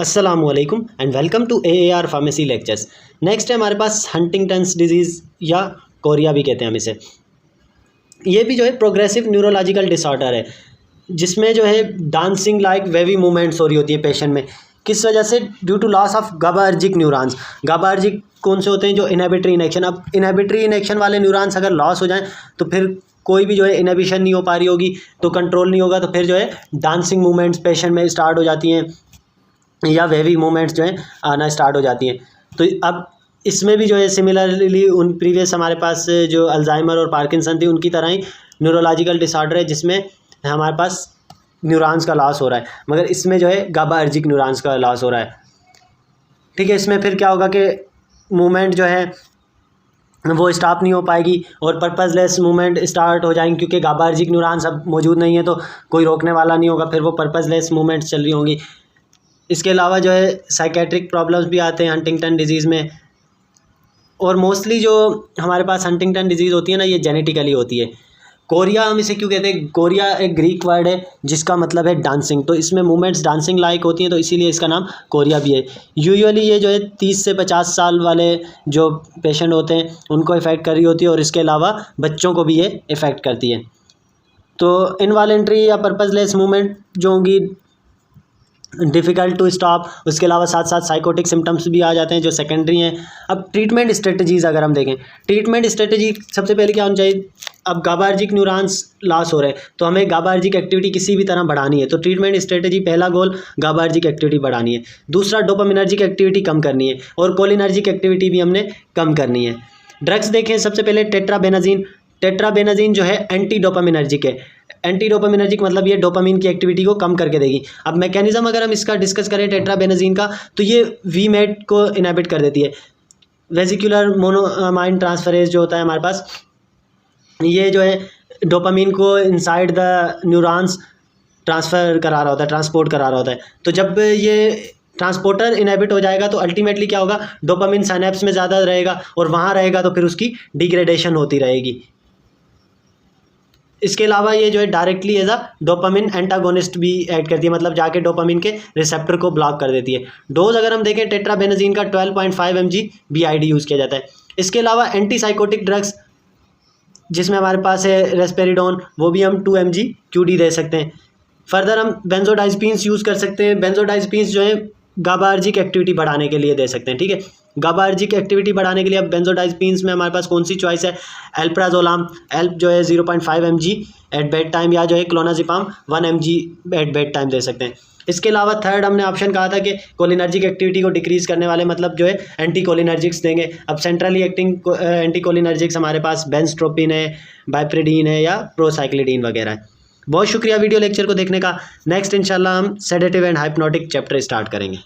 अस्सलामुअलैकुम and welcome to AAR pharmacy lectures. Next है हमारे पास हंटिंगटन्स डिजीज़ या कोरिया भी कहते हैं हम इसे। ये भी जो है प्रोग्रेसिव न्यूरोलॉजिकल डिसऑर्डर है जिसमें जो है डांसिंग लाइक वेवी मूवमेंट्स हो रही होती है पेशेंट में। किस वजह से? Due to loss of GABAergic neurons. GABAergic कौन से होते हैं? जो इनहिबिटरी इनेक्शन। अब इनहिबिटरी इनेक्शन वाले न्यूरॉन्स अगर लॉस हो जाएं तो फिर कोई भी जो है इनहिबिशन नहीं हो पा रही होगी, तो कंट्रोल नहीं होगा, तो फिर जो है डांसिंग मूवमेंट्स पेशेंट में स्टार्ट हो जाती हैं या वेवी मूवमेंट्स जो हैं आना स्टार्ट हो जाती हैं। तो अब इसमें भी जो है सिमिलरली उन प्रीवियस हमारे पास जो अल्जाइमर और पार्किंसन थी उनकी तरह ही न्यूरोलॉजिकल डिसऑर्डर है जिसमें हमारे पास न्यूरॉन्स का लॉस हो रहा है, मगर इसमें जो है गाबार्जिक न्यूरॉन्स का लॉस हो रहा है। ठीक है, इसमें फिर क्या होगा कि मूवमेंट जो है वो स्टॉप नहीं हो पाएगी और पर्पसलेस मूवमेंट स्टार्ट हो जाएंगे, क्योंकि गाबार्जिक न्यूरॉन्स अब मौजूद नहीं है तो कोई रोकने वाला नहीं होगा, फिर वो पर्पसलेस मूवमेंट्स चल रही होंगी। इसके अलावा जो है साइकेट्रिक प्रॉब्लम्स भी आते हैं हंटिंगटन डिजीज़ में, और मोस्टली जो हमारे पास हंटिंगटन डिजीज़ होती है ना, ये जेनेटिकली होती है। कोरिया हम इसे क्यों कहते हैं? कोरिया एक ग्रीक वर्ड है जिसका मतलब है डांसिंग, तो इसमें मूवमेंट्स डांसिंग लाइक होती हैं, तो इसीलिए इसका नाम कोरिया भी है। यूजुअली ये जो है 30 से 50 साल वाले जो पेशेंट होते हैं उनको इफ़ेक्ट कर रही होती है, और इसके अलावा बच्चों को भी ये इफ़ेक्ट करती है। तो इनवॉलेंट्री या पर्पसलेस मूवमेंट जो होंगी, डिफ़िकल्ट टू स्टॉप, उसके अलावा साथ साथ साइकोटिक सिम्टम्स भी आ जाते हैं जो सेकेंडरी हैं। अब ट्रीटमेंट स्ट्रेटजीज़ अगर हम देखें, ट्रीटमेंट स्ट्रेटजी सबसे पहले क्या होनी चाहिए? अब गाबार्जिक न्यूरॉन्स लॉस हो रहे हैं तो हमें गाबार्जिक एक्टिविटी किसी भी तरह बढ़ानी है, तो ट्रीटमेंट स्ट्रेटजी पहला गोल गाबार्जिक एक्टिविटी बढ़ानी है। दूसरा डोपामिनर्जिक एक्टिविटी कम करनी है, और कोलिनर्जिक एक्टिविटी भी हमने कम करनी है। ड्रग्स देखें, सबसे पहले टेट्राबेनाजीन। टेट्राबेनाजीन जो है एंटी डोपामिनर्जिक है। एंटी डोपामिनर्जिक मतलब ये डोपामिन की एक्टिविटी को कम करके देगी। अब मैकेनिज्म अगर हम इसका डिस्कस करें टेट्राबेनाजीन का, तो ये वीमेट को इनहिबिट कर देती है। वेसिकुलर मोनोमाइन ट्रांसफरेज जो होता है हमारे पास, ये जो है डोपामिन को इनसाइड द न्यूरॉन्स ट्रांसफ़र करा रहा होता है, ट्रांसपोर्ट करा रहा होता है। तो जब ये ट्रांसपोर्टर इनहिबिट हो जाएगा तो अल्टीमेटली क्या होगा? डोपामिन साइनेप्स में ज़्यादा रहेगा, और वहाँ रहेगा तो फिर उसकी डिग्रेडेशन होती रहेगी। इसके अलावा ये जो है directly as a dopamine antagonist भी ऐड करती है, मतलब जाके डोपामिन के रिसेप्टर को ब्लॉक कर देती है। डोज अगर हम देखें टेट्राबेनाजीन का 12.5 mg BID यूज़ किया जाता है। इसके अलावा एंटीसाइकोटिक ड्रग्स जिसमें हमारे पास है रेस्पेरिडोन, वो भी हम 2 mg QD दे सकते हैं। फर्दर हम बेंजोडाइज़पीन्स यूज़ कर सकते हैं। बेंजोडाइज़पीन्स जो है गाबार्जिक एक्टिविटी बढ़ाने के लिए दे सकते हैं। ठीक है, गाबार्जिक एक्टिविटी बढ़ाने के लिए अब बेंजोडाइज़पीन्स में हमारे पास कौन सी चॉइस है? एल्प्राजोलाम एल्प जो है 0.5 mg एट बेड टाइम, या जो है clonazepam 1 mg at bed time दे सकते हैं। इसके अलावा थर्ड हमने ऑप्शन कहा था कि कोलिनर्जिक एक्टिविटी को डिक्रीज़ करने वाले, मतलब जो है एंटी कोलिनर्जिक्स देंगे। अब सेंट्रली एक्टिंग एंटी कोलिनर्जिक्स हमारे पास बेंजट्रोपिन है, बाइप्रिडीन है, या प्रोसाइक्लिडीन वगैरह है। बहुत शुक्रिया वीडियो लेक्चर को देखने का। नेक्स्ट इंशाल्लाह हम sedative and hypnotic chapter start करेंगे।